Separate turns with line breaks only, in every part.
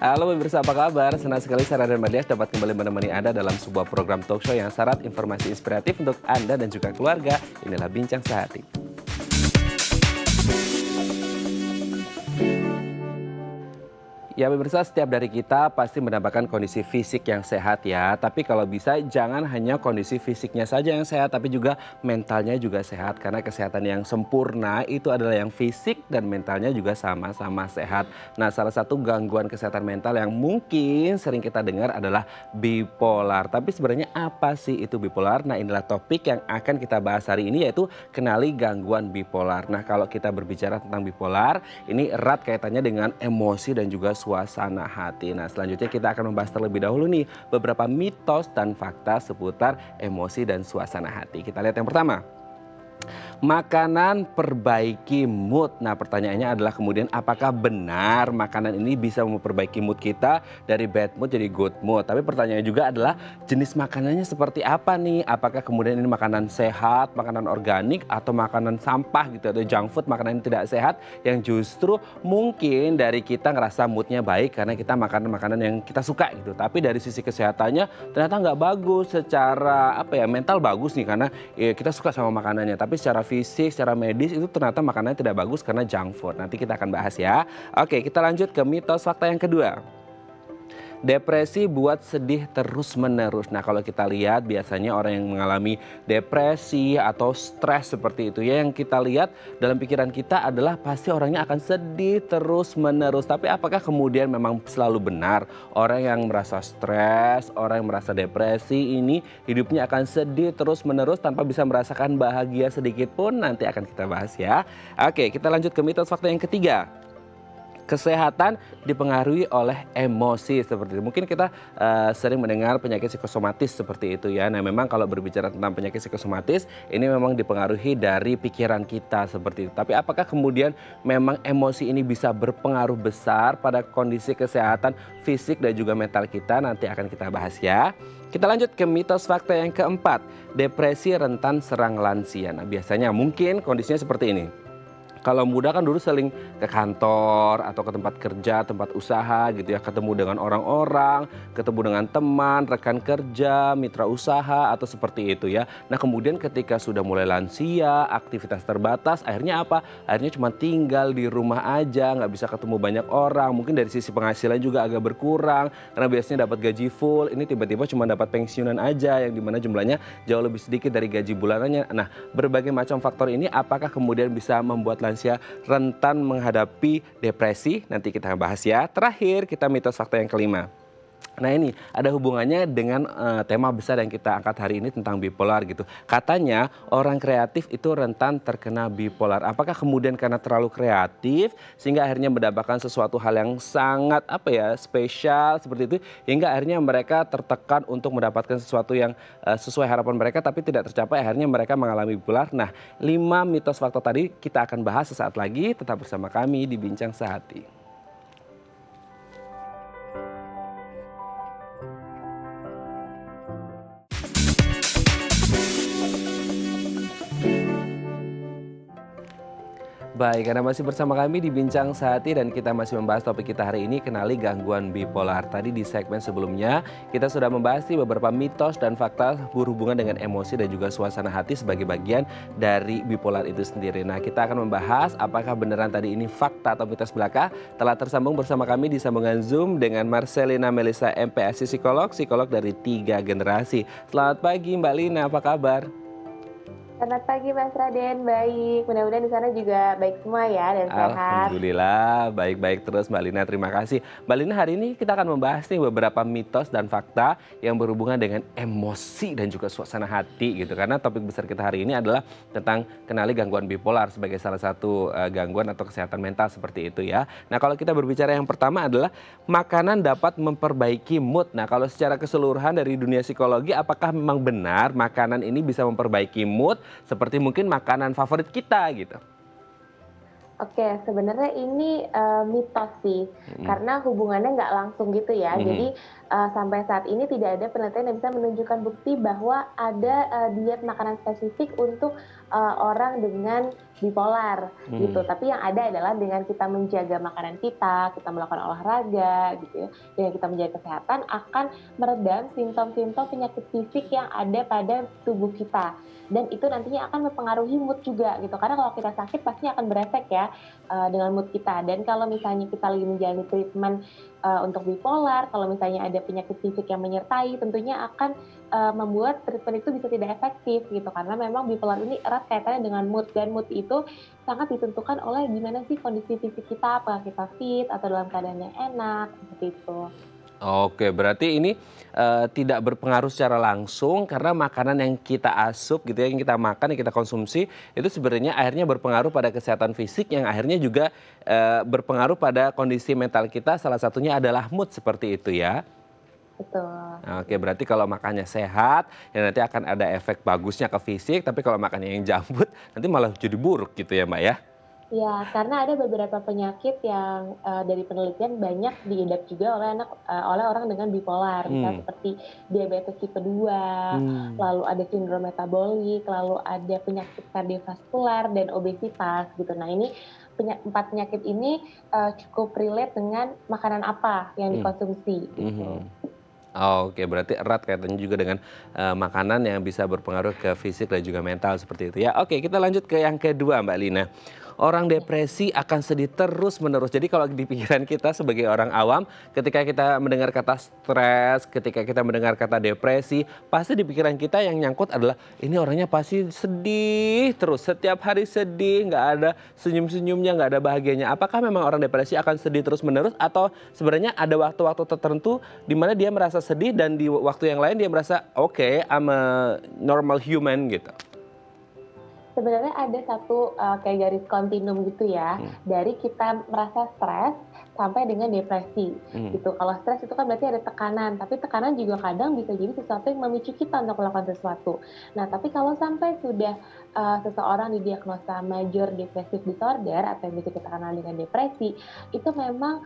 Halo pemirsa, apa kabar? Senang sekali Sarah dan Mbak Dias dapat kembali menemani Anda dalam sebuah program talk show yang syarat informasi inspiratif untuk Anda dan juga keluarga. Inilah Bincang Sehati. Ya pemirsa, setiap dari kita pasti mendapatkan kondisi fisik yang sehat ya. Tapi kalau bisa jangan hanya kondisi fisiknya saja yang sehat, tapi juga mentalnya juga sehat. Karena kesehatan yang sempurna itu adalah yang fisik dan mentalnya juga sama-sama sehat. Nah, salah satu gangguan kesehatan mental yang mungkin sering kita dengar adalah bipolar. Tapi sebenarnya apa sih itu bipolar? Nah, inilah topik yang akan kita bahas hari ini, yaitu kenali gangguan bipolar. Nah, kalau kita berbicara tentang bipolar, ini erat kaitannya dengan emosi dan juga suasana hati. Nah, selanjutnya kita akan membahas terlebih dahulu nih beberapa mitos dan fakta seputar emosi dan suasana hati. Kita lihat yang pertama. Makanan perbaiki mood. Nah, pertanyaannya adalah kemudian apakah benar makanan ini bisa memperbaiki mood kita dari bad mood jadi good mood? Tapi pertanyaannya juga adalah jenis makanannya seperti apa nih? Apakah kemudian ini makanan sehat, makanan organik, atau makanan sampah gitu, atau junk food, makanan yang tidak sehat yang justru mungkin dari kita ngerasa moodnya baik karena kita makan makanan yang kita suka gitu. Tapi dari sisi kesehatannya ternyata nggak bagus, secara mental bagus nih karena kita suka sama makanannya. Tapi secara fisik, secara medis itu ternyata makanannya tidak bagus karena junk food. Nanti kita akan bahas ya. Oke, kita lanjut ke mitos fakta yang kedua. Depresi buat sedih terus-menerus. Nah, kalau kita lihat biasanya orang yang mengalami depresi atau stres seperti itu ya, yang kita lihat dalam pikiran kita adalah pasti orangnya akan sedih terus-menerus. Tapi apakah kemudian memang selalu benar orang yang merasa stres, orang yang merasa depresi ini hidupnya akan sedih terus-menerus tanpa bisa merasakan bahagia sedikit pun? Nanti akan kita bahas ya. Oke, kita lanjut ke mitos fakta yang ketiga. Kesehatan dipengaruhi oleh emosi seperti itu. Mungkin kita sering mendengar penyakit psikosomatis seperti itu ya. Nah, memang kalau berbicara tentang penyakit psikosomatis ini memang dipengaruhi dari pikiran kita seperti itu. Tapi apakah kemudian memang emosi ini bisa berpengaruh besar pada kondisi kesehatan fisik dan juga mental kita? Nanti akan kita bahas ya. Kita lanjut ke mitos fakta yang keempat. Depresi rentan serang lansia. Nah, biasanya mungkin kondisinya seperti ini. Kalau muda kan dulu sering ke kantor atau ke tempat kerja, tempat usaha gitu ya, ketemu dengan orang-orang, ketemu dengan teman, rekan kerja, mitra usaha atau seperti itu ya. Nah, kemudian ketika sudah mulai lansia, aktivitas terbatas, akhirnya apa? Akhirnya cuma tinggal di rumah aja, nggak bisa ketemu banyak orang. Mungkin dari sisi penghasilan juga agak berkurang karena biasanya dapat gaji full, ini tiba-tiba cuma dapat pensiunan aja yang dimana jumlahnya jauh lebih sedikit dari gaji bulanannya. Nah, berbagai macam faktor ini apakah kemudian bisa membuat lansia rentan menghadapi depresi? Nanti kita bahas ya. Terakhir kita mitos fakta yang kelima. Nah, ini ada hubungannya dengan tema besar yang kita angkat hari ini tentang bipolar gitu. Katanya orang kreatif itu rentan terkena bipolar. Apakah kemudian karena terlalu kreatif sehingga akhirnya mendapatkan sesuatu hal yang sangat spesial seperti itu, hingga akhirnya mereka tertekan untuk mendapatkan sesuatu yang sesuai harapan mereka tapi tidak tercapai, akhirnya mereka mengalami bipolar. Nah, 5 mitos fakta tadi kita akan bahas sesaat lagi. Tetap bersama kami di Bincang Sehati. Baik, Anda masih bersama kami di Bincang Sehati dan kita masih membahas topik kita hari ini, kenali gangguan bipolar. Tadi di segmen sebelumnya kita sudah membahas beberapa mitos dan fakta berhubungan dengan emosi dan juga suasana hati sebagai bagian dari bipolar itu sendiri. Nah, kita akan membahas apakah beneran tadi ini fakta atau mitos belaka. Telah tersambung bersama kami di sambungan Zoom dengan Marcelina Melisa MPSI psikolog dari 3 generasi. Selamat pagi Mbak Lina, apa kabar?
Selamat pagi Mas Raden, baik. Mudah-mudahan di sana juga baik semua ya dan sehat.
Alhamdulillah, baik-baik terus Mbak Lina, terima kasih. Mbak Lina, hari ini kita akan membahas beberapa mitos dan fakta yang berhubungan dengan emosi dan juga suasana hati gitu. Karena topik besar kita hari ini adalah tentang kenali gangguan bipolar sebagai salah satu gangguan atau kesehatan mental seperti itu ya. Nah, kalau kita berbicara yang pertama adalah makanan dapat memperbaiki mood. Nah, kalau secara keseluruhan dari dunia psikologi, apakah memang benar makanan ini bisa memperbaiki mood? Seperti mungkin makanan favorit kita gitu.
Oke, sebenarnya ini, mitos sih,
Mhm.
karena hubungannya nggak langsung gitu ya.
Mhm.
Jadi, sampai saat ini tidak ada penelitian yang bisa menunjukkan bukti bahwa ada, diet makanan spesifik untuk, orang dengan bipolar gitu.
Mhm.
Tapi yang ada adalah dengan kita menjaga makanan kita melakukan olahraga gitu ya, dengan kita menjaga kesehatan akan meredam simptom-simptom penyakit fisik yang ada pada tubuh kita. Dan itu nantinya akan mempengaruhi mood juga gitu, karena kalau kita sakit pasti akan berefek ya, dengan mood kita. Dan kalau misalnya kita lagi menjalani treatment, untuk bipolar, kalau misalnya ada penyakit fisik yang menyertai, tentunya akan, membuat treatment itu bisa tidak efektif gitu, karena memang bipolar ini erat kaitannya dengan mood, dan mood itu sangat ditentukan oleh gimana sih kondisi fisik kita, apakah kita fit atau dalam keadaan yang enak, seperti itu.
Oke, berarti ini, tidak berpengaruh secara langsung karena makanan yang kita asup gitu ya, yang kita makan, yang kita konsumsi, itu sebenarnya akhirnya berpengaruh pada kesehatan fisik yang akhirnya juga, berpengaruh pada kondisi mental kita, salah satunya adalah mood, seperti itu ya?
Betul.
Oke, berarti kalau makannya sehat, ya nanti akan ada efek bagusnya ke fisik, tapi kalau makannya yang junk nanti malah jadi buruk gitu ya, Mbak, ya?
Ya, karena ada beberapa penyakit yang, dari penelitian banyak diidap juga oleh orang dengan bipolar, misalnya
Mmm.
seperti diabetes tipe 2,
Mmm.
lalu ada sindrom metabolik, lalu ada penyakit kardiovaskular dan obesitas gitu. Nah ini 4 penyakit ini, cukup relate dengan makanan apa yang
Mmm.
dikonsumsi gitu.
Mhm. Oke, berarti erat kaitannya juga dengan, makanan yang bisa berpengaruh ke fisik dan juga mental seperti itu ya. Oke, kita lanjut ke yang kedua, Mbak Lina. Orang
Ya.
depresi akan sedih terus-menerus. Jadi kalau di pikiran kita sebagai orang awam, ketika kita mendengar kata stres, ketika kita mendengar kata depresi, pasti di pikiran kita yang nyangkut adalah, ini orangnya pasti sedih terus, setiap hari sedih, nggak ada senyum-senyumnya, nggak ada bahagianya. Apakah memang orang depresi akan sedih terus-menerus atau sebenarnya ada waktu-waktu tertentu di mana dia merasa sedih dan di waktu yang lain dia merasa, "Oke, I'm a normal human," gitu?
Sebenarnya ada satu, kayak garis kontinum gitu ya,
Mmm.
dari kita merasa stres sampai dengan depresi,
Mmm.
gitu. Kalau stres itu kan berarti ada tekanan, tapi tekanan juga kadang bisa jadi sesuatu yang memicu kita untuk melakukan sesuatu. Nah, tapi kalau sampai sudah, seseorang didiagnosa major depressive disorder atau yang bisa kita kenal dengan depresi, itu memang,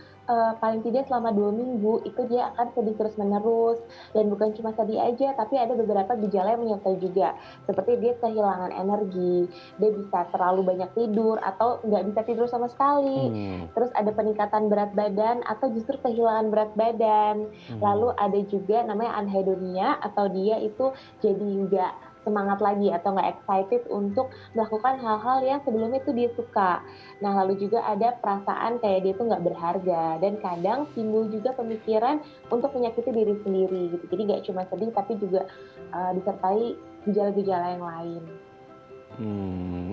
paling tidak selama 2 minggu itu dia akan sedih terus-menerus, dan bukan cuma sedih aja, tapi ada beberapa gejala yang menyertai juga, seperti dia kehilangan energi, dia bisa terlalu banyak tidur atau nggak bisa tidur sama sekali.
Mmm.
Terus ada peningkatan berat badan atau justru kehilangan berat badan. Lalu
Mmm.
ada juga namanya anhedonia atau dia itu jadi nggak semangat lagi atau nggak excited untuk melakukan hal-hal yang sebelumnya itu dia suka. Nah, lalu juga ada perasaan kayak dia itu nggak berharga dan kadang timbul juga pemikiran untuk menyakiti diri sendiri gitu. Jadi nggak cuma sedih tapi juga, disertai gejala-gejala yang lain.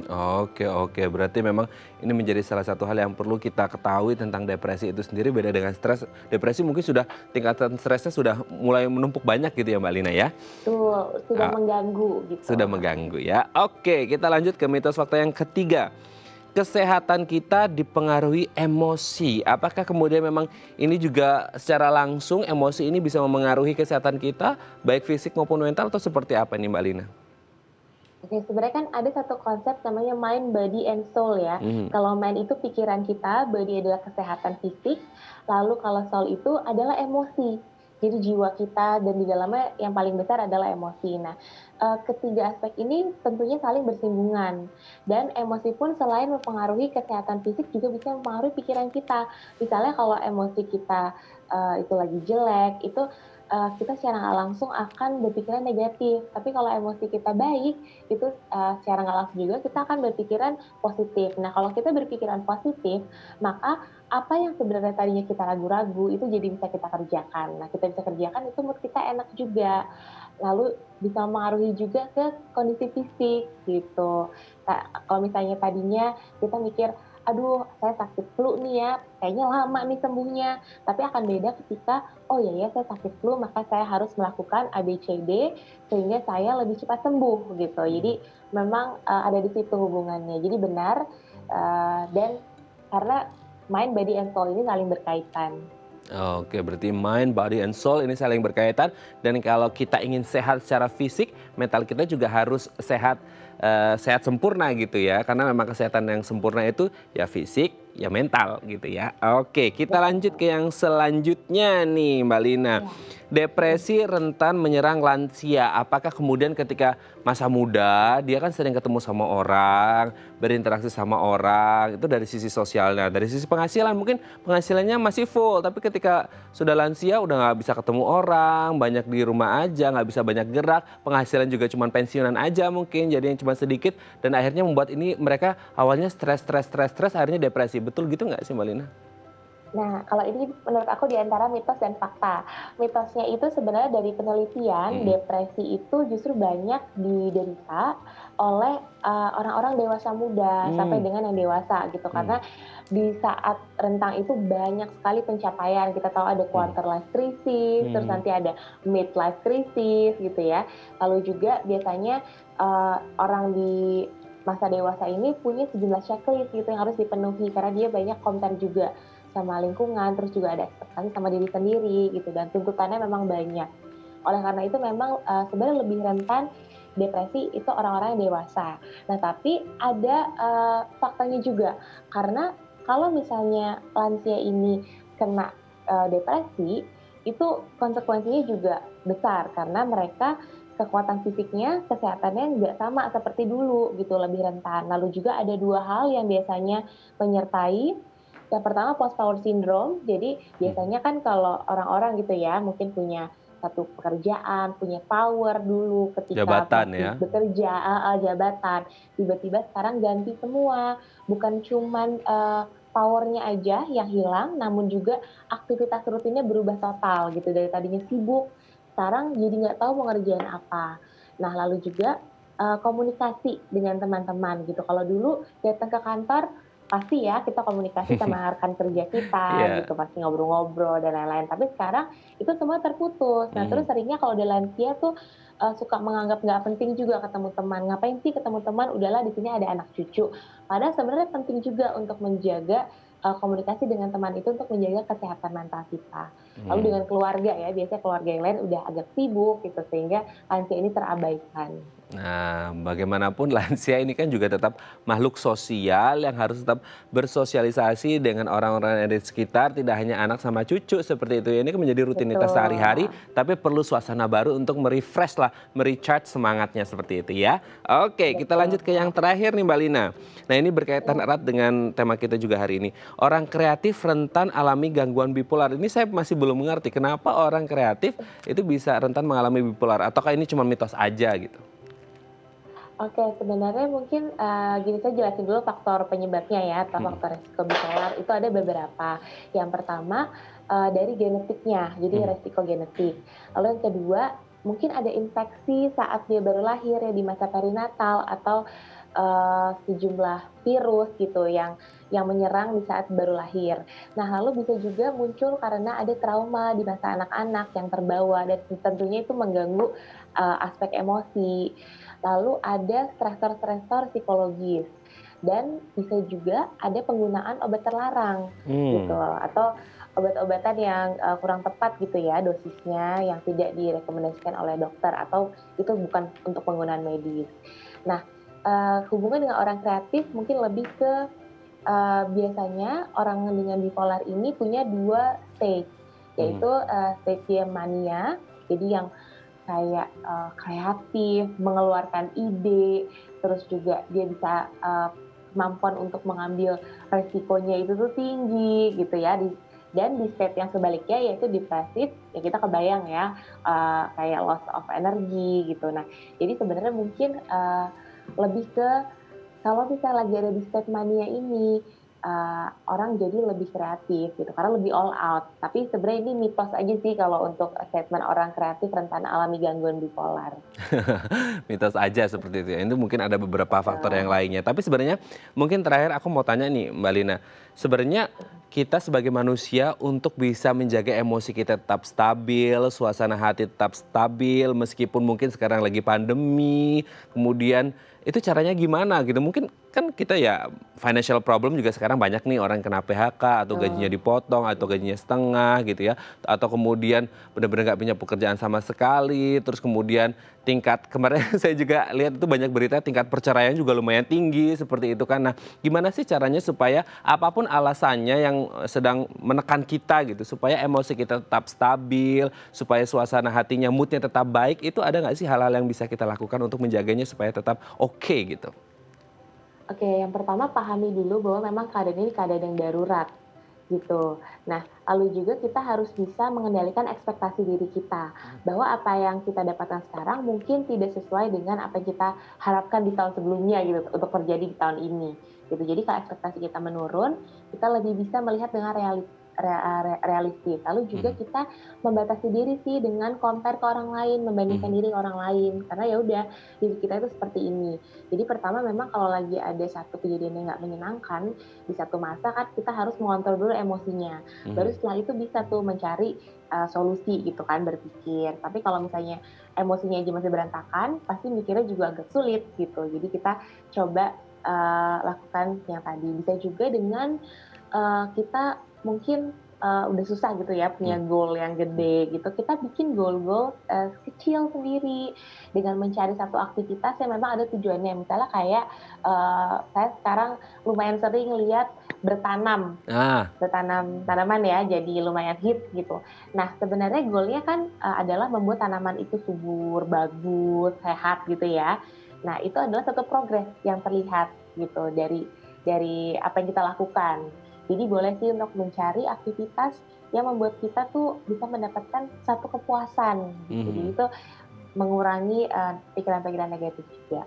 Oke, oke. Berarti memang ini menjadi salah satu hal yang perlu kita ketahui tentang depresi itu sendiri beda dengan stres. Depresi mungkin sudah tingkatan stresnya sudah mulai menumpuk banyak gitu ya, Mbak Lina ya?
Betul, sudah
Ah,
mengganggu gitu.
sudah mengganggu ya. Oke, kita lanjut ke mitos fakta yang ketiga. Kesehatan kita dipengaruhi emosi. Apakah kemudian memang ini juga secara langsung emosi ini bisa memengaruhi kesehatan kita, baik fisik maupun mental atau seperti apa nih, Mbak Lina?
Oke, sebenarnya kan ada satu konsep namanya mind, body, and soul ya.
Mhm.
Kalau mind itu pikiran kita, body adalah kesehatan fisik, lalu kalau soul itu adalah emosi. Jadi jiwa kita dan di dalamnya yang paling besar adalah emosi. Nah, ketiga aspek ini tentunya saling bersinggungan. Dan emosi pun selain mempengaruhi kesehatan fisik juga bisa mempengaruhi pikiran kita. Misalnya kalau emosi kita itu lagi jelek, itu kita secara nggak langsung akan berpikiran negatif. Tapi kalau emosi kita baik, itu, secara nggak langsung juga kita akan berpikiran positif. Nah, kalau kita berpikiran positif, maka apa yang sebenarnya tadinya kita ragu-ragu, itu jadi bisa kita kerjakan. Nah, kita bisa kerjakan, itu mood kita enak juga. Lalu bisa mempengaruhi juga ke kondisi fisik, gitu. Kalau misalnya tadinya kita mikir, "Aduh, saya sakit flu nih ya, kayaknya lama nih sembuhnya." Tapi akan beda ketika, "Oh ya ya, saya sakit flu, maka saya harus melakukan A, B, C, D, sehingga saya lebih cepat sembuh," gitu. Jadi
Mmm.
memang, ada di situ hubungannya. Jadi benar, dan karena mind, body, and soul ini saling berkaitan.
Oke, berarti mind, body, and soul ini saling berkaitan. Dan kalau kita ingin sehat secara fisik, mental kita juga harus sehat, sehat sempurna gitu ya. Karena memang kesehatan yang sempurna itu ya fisik, ya mental gitu ya. Oke, kita lanjut ke yang selanjutnya nih Mbak Lina.
Ya.
Depresi rentan menyerang lansia. Apakah kemudian ketika masa muda dia kan sering ketemu sama orang, berinteraksi sama orang, itu dari sisi sosialnya. Dari sisi penghasilan mungkin penghasilannya masih full, tapi ketika sudah lansia udah nggak bisa ketemu orang, banyak di rumah aja, nggak bisa banyak gerak, penghasilan juga cuma pensiunan aja mungkin, jadi yang cuma sedikit, dan akhirnya membuat ini mereka awalnya stres, akhirnya depresi. Betul gitu nggak sih Mbak Lina?
Nah, kalau ini menurut aku di antara mitos dan fakta. Mitosnya itu sebenarnya dari penelitian,
Hmm.
depresi itu justru banyak diderita oleh orang-orang dewasa muda sampai
Hmm.
dengan yang dewasa gitu.
Hmm.
Karena di saat rentang itu banyak sekali pencapaian. Kita tahu ada
Hmm.
quarter life crisis, terus
Hmm.
nanti ada mid life crisis gitu ya. Lalu juga biasanya orang di masa dewasa ini punya sejumlah checklist gitu yang harus dipenuhi karena dia banyak compare juga sama lingkungan, terus juga ada ekspektasi sama diri sendiri gitu dan tuntutannya memang banyak. Oleh karena itu memang, sebenarnya lebih rentan depresi itu orang-orang yang dewasa. Nah tapi ada, faktanya juga, karena kalau misalnya lansia ini kena, depresi, itu konsekuensinya juga besar karena mereka kekuatan fisiknya, kesehatannya nggak sama seperti dulu gitu, lebih rentan. Lalu juga ada 2 hal yang biasanya menyertai yang pertama post power syndrome, jadi
Hmm.
biasanya kan kalau orang-orang gitu ya, mungkin punya satu pekerjaan, punya power dulu ketika
Jabatan
masih
ya.
bekerja jabatan, tiba-tiba sekarang ganti semua. Bukan cuman, power-nya aja yang hilang, namun juga aktivitas rutinnya berubah total gitu, dari tadinya sibuk, sekarang jadi nggak tahu mau ngerjain apa. Nah, lalu juga, komunikasi dengan teman-teman gitu. Kalau dulu datang ke kantor pasti ya kita komunikasi sama rekan kerja kita
Iya.
gitu, pasti ngobrol-ngobrol dan lain-lain. Tapi sekarang itu semua terputus. Nah,
Mhm.
terus seringnya kalau udah lansia tuh, suka menganggap nggak penting juga ketemu teman. Ngapain sih ketemu teman, udahlah di sini ada anak cucu. Padahal sebenarnya penting juga untuk menjaga, komunikasi dengan teman itu untuk menjaga kesehatan mental kita. Lalu
Hmm.
dengan keluarga ya, biasanya keluarga yang lain udah agak sibuk gitu, sehingga lansia ini terabaikan.
Nah, bagaimanapun lansia ini kan juga tetap makhluk sosial yang harus tetap bersosialisasi dengan orang-orang yang ada di sekitar, tidak hanya anak sama cucu seperti itu. Ini kan menjadi rutinitas sehari-hari,
Betul.
tapi perlu suasana baru untuk merefresh lah, merecharge semangatnya seperti itu ya. Oke, kita
Betul,
lanjut ke yang
Kak.
terakhir nih Mbak Lina. Nah, ini berkaitan
Ya.
erat dengan tema kita juga hari ini. Orang kreatif rentan alami gangguan bipolar. Ini saya masih belum mengerti kenapa orang kreatif itu bisa rentan mengalami bipolar, ataukah ini cuma mitos aja gitu?
Oke, sebenarnya mungkin, gini saya jelasin dulu faktor penyebabnya ya, atau
Mhm.
faktor resiko bipolar itu ada beberapa. Yang pertama, dari genetiknya, jadi
Mhm.
resiko genetik. Lalu yang kedua, mungkin ada infeksi saat dia baru lahir ya, di masa perinatal atau, sejumlah virus gitu yang menyerang di saat baru lahir. Nah, lalu bisa juga muncul karena ada trauma di masa anak-anak yang terbawa dan tentunya itu mengganggu, aspek emosi. Lalu ada stresor-stresor psikologis, dan bisa juga ada penggunaan obat terlarang gitu,
Hmm.
atau obat-obatan yang, kurang tepat gitu ya dosisnya, yang tidak direkomendasikan oleh dokter atau itu bukan untuk penggunaan medis. Nah, hubungan dengan orang kreatif mungkin lebih ke, biasanya orang dengan bipolar ini punya 2 stage,
Mhm.
yaitu, stage dia mania, jadi yang kayak, kreatif, mengeluarkan ide, terus juga dia bisa, kemampuan untuk mengambil resikonya itu tuh tinggi gitu ya, dan di state yang sebaliknya yaitu depresif, ya kita kebayang ya, kayak loss of energy gitu. Nah, jadi sebenarnya mungkin, lebih ke kalau misalnya lagi ada di state mania ini, orang jadi lebih kreatif gitu, karena lebih all out. Tapi sebenarnya ini mitos aja sih kalau untuk statement orang kreatif rentan alami gangguan bipolar.
Mitos aja seperti itu ya. Itu mungkin ada beberapa faktor yang
Betul.
lainnya. Tapi sebenarnya mungkin terakhir aku mau tanya nih Mbak Lina. sebenarnya kita sebagai manusia untuk bisa menjaga emosi kita tetap stabil, suasana hati tetap stabil, meskipun mungkin sekarang lagi pandemi, kemudian itu caranya gimana gitu? Mungkin kan kita ya financial problem juga sekarang banyak nih orang kena PHK atau gajinya dipotong atau gajinya setengah gitu ya. Atau kemudian benar-benar nggak punya pekerjaan sama sekali. Terus kemudian tingkat kemarin saya juga lihat itu banyak berita tingkat perceraian juga lumayan tinggi seperti itu kan. Nah, gimana sih caranya supaya apapun alasannya yang sedang menekan kita gitu, supaya emosi kita tetap stabil, supaya suasana hatinya moodnya tetap baik, itu ada nggak sih hal-hal yang bisa kita lakukan untuk menjaganya supaya tetap oke gitu?
Oke, yang pertama pahami dulu bahwa memang keadaan ini keadaan yang darurat gitu. Nah, lalu juga kita harus bisa mengendalikan ekspektasi diri kita bahwa apa yang kita dapatkan sekarang mungkin tidak sesuai dengan apa yang kita harapkan di tahun sebelumnya gitu untuk terjadi di tahun ini. Gitu. Jadi kalau ekspektasi kita menurun, kita lebih bisa melihat dengan realistis. Lalu juga
Mhm.
kita membatasi diri sih dengan compare ke orang lain, membandingkan
Mhm.
diri ke orang lain. Karena ya udah diri kita itu seperti ini. Jadi pertama memang kalau lagi ada satu kejadian yang nggak menyenangkan di satu masa kan kita harus mengontrol dulu emosinya. Baru
Mhm.
setelah itu bisa tuh mencari solusi gitu kan berpikir. Tapi kalau misalnya emosinya aja masih berantakan, pasti mikirnya juga agak sulit gitu. Jadi kita coba lakukan yang tadi. Bisa juga dengan kita mungkin udah susah gitu ya punya
Mhm.
goal yang gede gitu, kita bikin goal-goal kecil sendiri dengan mencari satu aktivitas yang memang ada tujuannya. Misalnya kayak saya sekarang lumayan sering lihat bertanam
Ah.
bertanam tanaman ya, jadi lumayan hits gitu. Nah, sebenarnya goalnya kan adalah membuat tanaman itu subur, bagus, sehat gitu ya. Nah, itu adalah satu progres yang terlihat gitu dari apa yang kita lakukan. Jadi boleh sih untuk mencari aktivitas yang membuat kita tuh bisa mendapatkan satu kepuasan gitu. Jadi
Mhm.
itu mengurangi pikiran-pikiran negatif juga.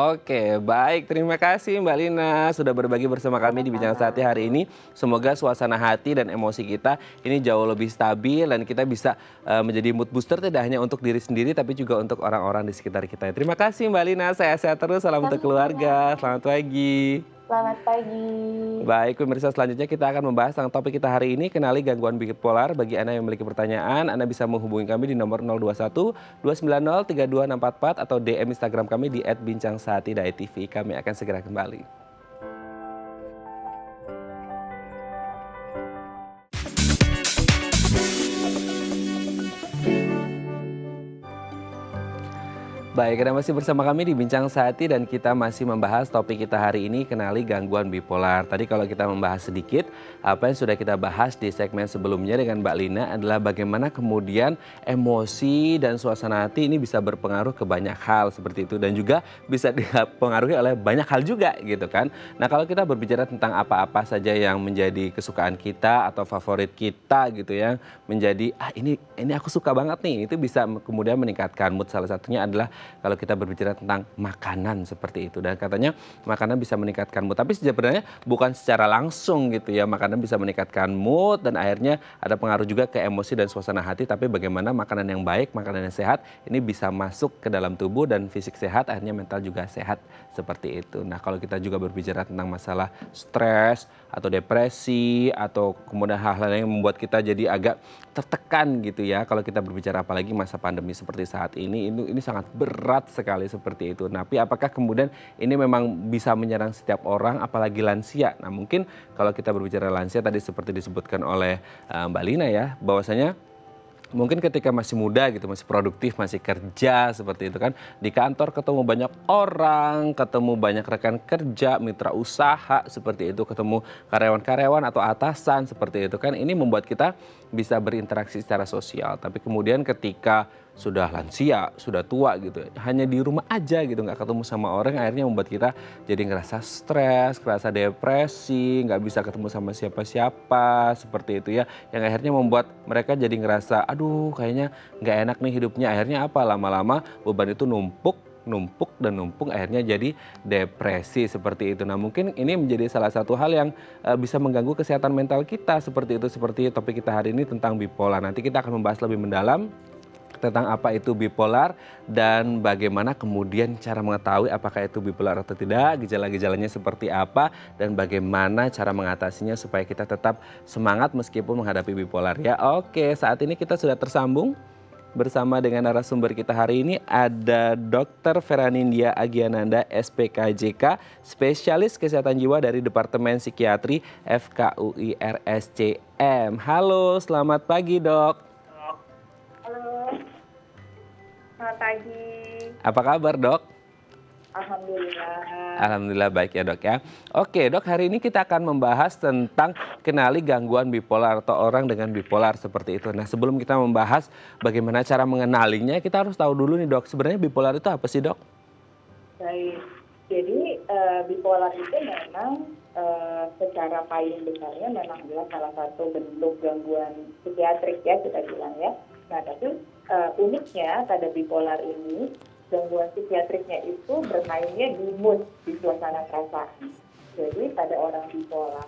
Oke, baik. Terima kasih Mbak Lina sudah berbagi bersama kami di Bincang
Sama-sama.
Sehati hari ini. Semoga suasana hati dan emosi kita ini jauh lebih stabil dan kita bisa menjadi mood booster tidak hanya untuk diri sendiri tapi juga untuk orang-orang di sekitar kita. Terima kasih Mbak Lina, sehat-sehat terus. Salam untuk
Sama-sama.
keluarga. Selamat pagi.
Selamat pagi.
Baik, pemirsa selanjutnya kita akan membahas tentang topik kita hari ini, kenali gangguan bipolar. Bagi Anda yang memiliki pertanyaan, Anda bisa menghubungi kami di nomor 021 290 32644 atau DM Instagram kami di @bincangsehati.tv. Kami akan segera kembali. Baik, Anda masih bersama kami di Bincang Sehati dan kita masih membahas topik kita hari ini, kenali gangguan bipolar. Tadi kalau kita membahas sedikit, apa yang sudah kita bahas di segmen sebelumnya dengan Mbak Lina adalah bagaimana kemudian emosi dan suasana hati ini bisa berpengaruh ke banyak hal seperti itu. Dan juga bisa dipengaruhi oleh banyak hal juga gitu kan. Nah kalau kita berbicara tentang apa-apa saja yang menjadi kesukaan kita atau favorit kita gitu ya, menjadi ini aku suka banget nih, itu bisa kemudian meningkatkan mood. Salah satunya adalah kalau kita berbicara tentang makanan seperti itu, dan katanya makanan bisa meningkatkan mood, tapi sebenarnya bukan secara langsung gitu ya, makanan bisa meningkatkan mood dan akhirnya ada pengaruh juga ke emosi dan suasana hati, tapi bagaimana makanan yang baik, makanan yang sehat ini bisa masuk ke dalam tubuh dan fisik sehat, akhirnya mental juga sehat seperti itu. Nah kalau kita juga berbicara tentang masalah stres atau depresi atau kemudian hal-hal yang membuat kita jadi agak tertekan gitu ya, kalau kita berbicara apalagi masa pandemi seperti saat ini sangat berat sekali seperti itu. Tapi apakah kemudian ini memang bisa menyerang setiap orang apalagi lansia? Nah mungkin kalau kita berbicara lansia tadi seperti disebutkan oleh Mbak Lina ya, bahwasanya mungkin ketika masih muda gitu, masih produktif, masih kerja seperti itu kan, di kantor ketemu banyak orang, ketemu banyak rekan kerja, mitra usaha seperti itu, ketemu karyawan-karyawan atau atasan seperti itu kan, ini membuat kita bisa berinteraksi secara sosial. Tapi kemudian ketika sudah lansia, sudah tua gitu, hanya di rumah aja gitu, nggak ketemu sama orang, akhirnya membuat kita jadi ngerasa stres, ngerasa depresi, nggak bisa ketemu sama siapa-siapa, seperti itu ya, yang akhirnya membuat mereka jadi ngerasa, aduh kayaknya nggak enak nih hidupnya, akhirnya apa, lama-lama beban itu numpuk, akhirnya jadi depresi seperti itu. Nah mungkin ini menjadi salah satu hal yang bisa mengganggu kesehatan mental kita seperti itu, seperti topik kita hari ini tentang bipolar. Nanti kita akan membahas lebih mendalam tentang apa itu bipolar dan bagaimana kemudian cara mengetahui apakah itu bipolar atau tidak, gejala-gejalanya seperti apa, dan bagaimana cara mengatasinya supaya kita tetap semangat meskipun menghadapi bipolar ya. Oke, saat ini kita sudah tersambung bersama dengan narasumber kita hari ini ada Dr. Feranindya Agiananda, SPKJK, spesialis kesehatan jiwa dari Departemen Psikiatri FKUI RSCM. Halo, selamat pagi dok.
Halo, selamat pagi.
Apa kabar dok?
Alhamdulillah.
Alhamdulillah baik ya dok ya. Oke dok, hari ini kita akan membahas tentang kenali gangguan bipolar atau orang dengan bipolar seperti itu. Nah sebelum kita membahas bagaimana cara mengenalinya, kita harus tahu dulu nih dok, sebenarnya bipolar itu apa sih dok?
Baik, jadi bipolar itu memang secara paling besarnya memang adalah salah satu bentuk gangguan psikiatrik ya kita bilang ya. Nah tapi uniknya pada bipolar ini, gangguan psikiatriknya itu bermainnya di mood, di suasana perasaan. Jadi pada orang bipolar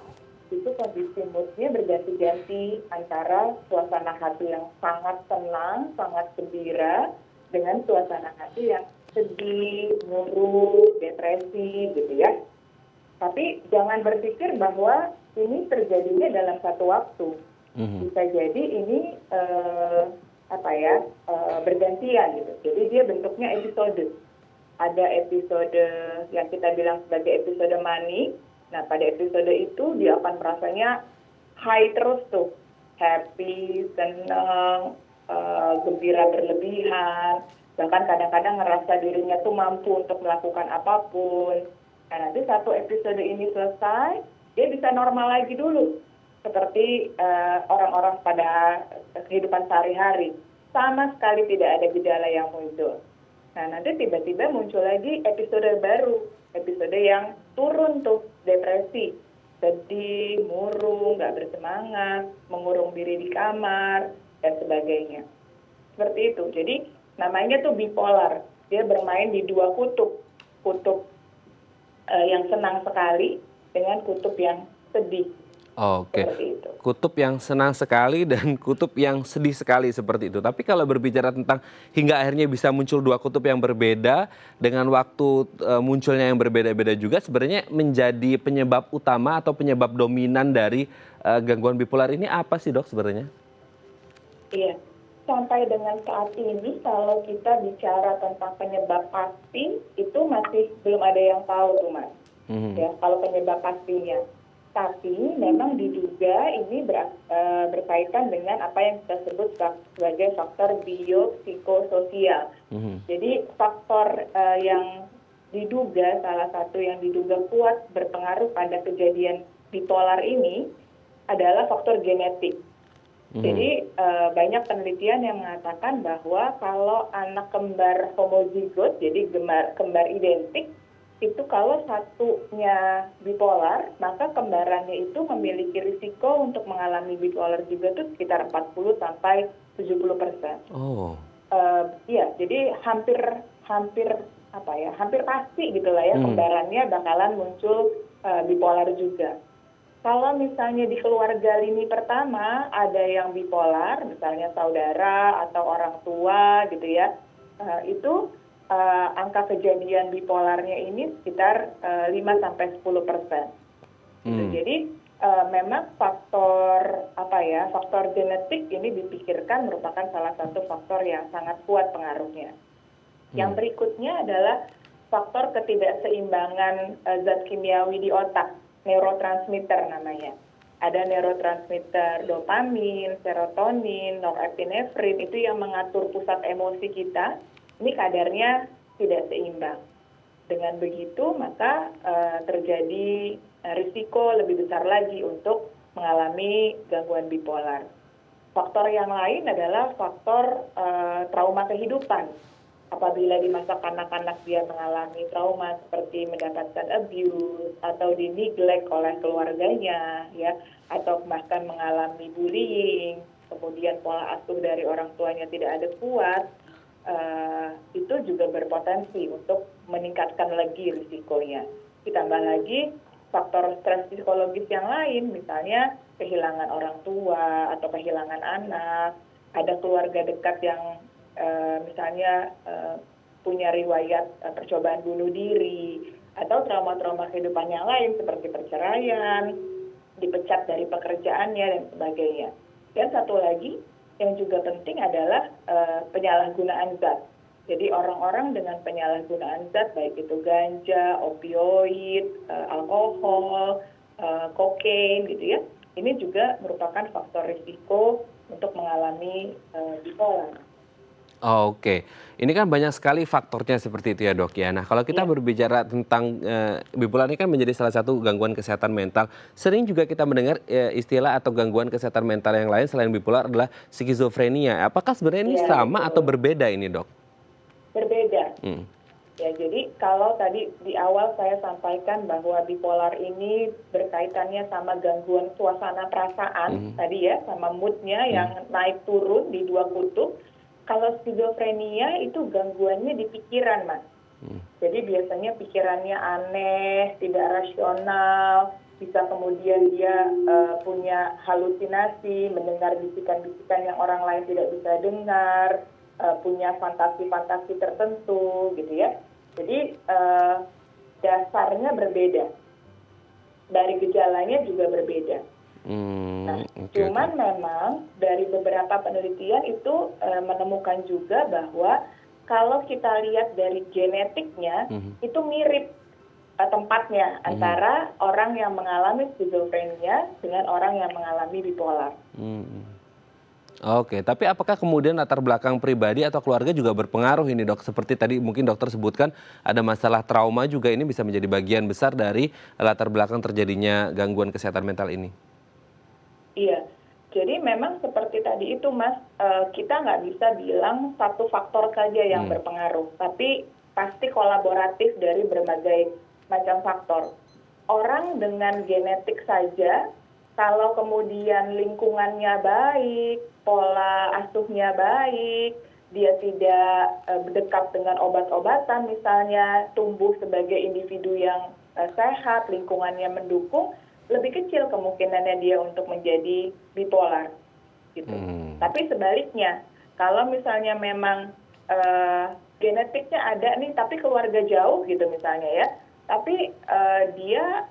itu kondisi moodnya berganti-ganti antara suasana hati yang sangat tenang, sangat gembira dengan suasana hati yang sedih, murung, depresi gitu ya. Tapi jangan berpikir bahwa ini terjadinya dalam satu waktu. Bisa jadi ini bergantian gitu. Jadi dia bentuknya episode. Ada episode yang kita bilang sebagai episode manik. Nah, pada episode itu dia akan merasanya high terus tuh. Happy, senang, gembira berlebihan. Bahkan kadang-kadang ngerasa dirinya tuh mampu untuk melakukan apapun. Nah, nanti satu episode ini selesai, dia bisa normal lagi dulu. Seperti orang-orang pada kehidupan sehari-hari. Sama sekali tidak ada gejala yang muncul. Nah, nanti tiba-tiba muncul lagi episode baru. Episode yang turun tuh, depresi. Sedih, murung, nggak bersemangat, mengurung diri di kamar, dan sebagainya. Seperti itu. Jadi, namanya tuh bipolar. Dia bermain di dua kutub. Kutub yang senang sekali dengan kutub yang sedih.
Oke,
Seperti itu.
kutub yang senang sekali dan kutub yang sedih sekali seperti itu. Tapi kalau berbicara tentang hingga akhirnya bisa muncul dua kutub yang berbeda dengan waktu munculnya yang berbeda-beda juga, sebenarnya menjadi penyebab utama atau penyebab dominan dari gangguan bipolar ini apa sih dok sebenarnya?
Iya, sampai dengan saat ini kalau kita bicara tentang penyebab pasti itu masih belum ada yang tahu tuh mas. Ya, kalau penyebab pastinya. Tapi memang diduga ini berkaitan dengan apa yang kita sebut sebagai faktor biopsikososial. Jadi faktor yang diduga, salah satu yang diduga kuat berpengaruh pada kejadian bipolar ini adalah faktor genetik. Jadi banyak penelitian yang mengatakan bahwa kalau anak kembar homozigot, jadi kembar identik, itu kalau satunya bipolar, maka kembarannya itu memiliki risiko untuk mengalami bipolar juga tuh sekitar 40-70%.
Oh.
Iya, jadi hampir pasti gitulah ya kembarannya bakalan muncul bipolar juga. Kalau misalnya di keluarga lini pertama ada yang bipolar, misalnya saudara atau orang tua gitu ya, itu angka kejadian bipolarnya ini sekitar 5-10%. Gitu. Jadi memang faktor genetik ini dipikirkan merupakan salah satu faktor yang sangat kuat pengaruhnya. Yang berikutnya adalah faktor ketidakseimbangan zat kimiawi di otak, neurotransmitter namanya. Ada neurotransmitter dopamin, serotonin, norepinefrin itu yang mengatur pusat emosi kita. Ini kadarnya tidak seimbang. Dengan begitu maka terjadi risiko lebih besar lagi untuk mengalami gangguan bipolar. Faktor yang lain adalah faktor trauma kehidupan. Apabila di masa kanak-kanak dia mengalami trauma seperti mendapatkan abuse atau di-neglect oleh keluarganya, ya, atau bahkan mengalami bullying, kemudian pola asuh dari orang tuanya tidak adekuat, itu juga berpotensi untuk meningkatkan lagi risikonya. Ditambah lagi faktor stres psikologis yang lain, misalnya kehilangan orang tua atau kehilangan anak, ada keluarga dekat yang misalnya punya riwayat percobaan bunuh diri, atau trauma-trauma kehidupan yang lain seperti perceraian, dipecat dari pekerjaannya, dan sebagainya. Dan satu lagi yang juga penting adalah penyalahgunaan zat. Jadi orang-orang dengan penyalahgunaan zat, baik itu ganja, opioid, alkohol, kokain gitu ya, ini juga merupakan faktor risiko untuk mengalami bipolar.
Oke, ini kan banyak sekali faktornya seperti itu ya dok ya. Nah kalau kita berbicara tentang bipolar ini kan menjadi salah satu gangguan kesehatan mental. Sering juga kita mendengar istilah atau gangguan kesehatan mental yang lain selain bipolar adalah skizofrenia. Apakah sebenarnya ini sama atau berbeda ini dok?
Berbeda. Ya, jadi kalau tadi di awal saya sampaikan bahwa bipolar ini berkaitannya sama gangguan suasana perasaan, tadi ya, sama moodnya yang naik turun di dua kutub. Kalau skizofrenia itu gangguannya di pikiran, Mas. Jadi biasanya pikirannya aneh, tidak rasional, bisa kemudian dia punya halusinasi, mendengar bisikan-bisikan yang orang lain tidak bisa dengar, punya fantasi-fantasi tertentu gitu ya. Jadi dasarnya berbeda. Dari gejalanya juga berbeda. Nah, cuman memang dari beberapa penelitian itu menemukan juga bahwa kalau kita lihat dari genetiknya itu mirip tempatnya antara orang yang mengalami skizofrenia dengan orang yang mengalami bipolar.
Oke, tapi apakah kemudian latar belakang pribadi atau keluarga juga berpengaruh ini dok? Seperti tadi mungkin dokter sebutkan ada masalah trauma juga, ini bisa menjadi bagian besar dari latar belakang terjadinya gangguan kesehatan mental ini.
Iya, jadi memang seperti tadi itu Mas, kita nggak bisa bilang satu faktor saja yang berpengaruh, tapi pasti kolaboratif dari berbagai macam faktor. Orang dengan genetik saja, kalau kemudian lingkungannya baik, pola asuhnya baik, dia tidak dekat dengan obat-obatan misalnya, tumbuh sebagai individu yang sehat, lingkungannya mendukung, lebih kecil kemungkinannya dia untuk menjadi bipolar. Gitu. Tapi sebaliknya, kalau misalnya memang genetiknya ada nih, tapi keluarga jauh gitu misalnya ya, tapi dia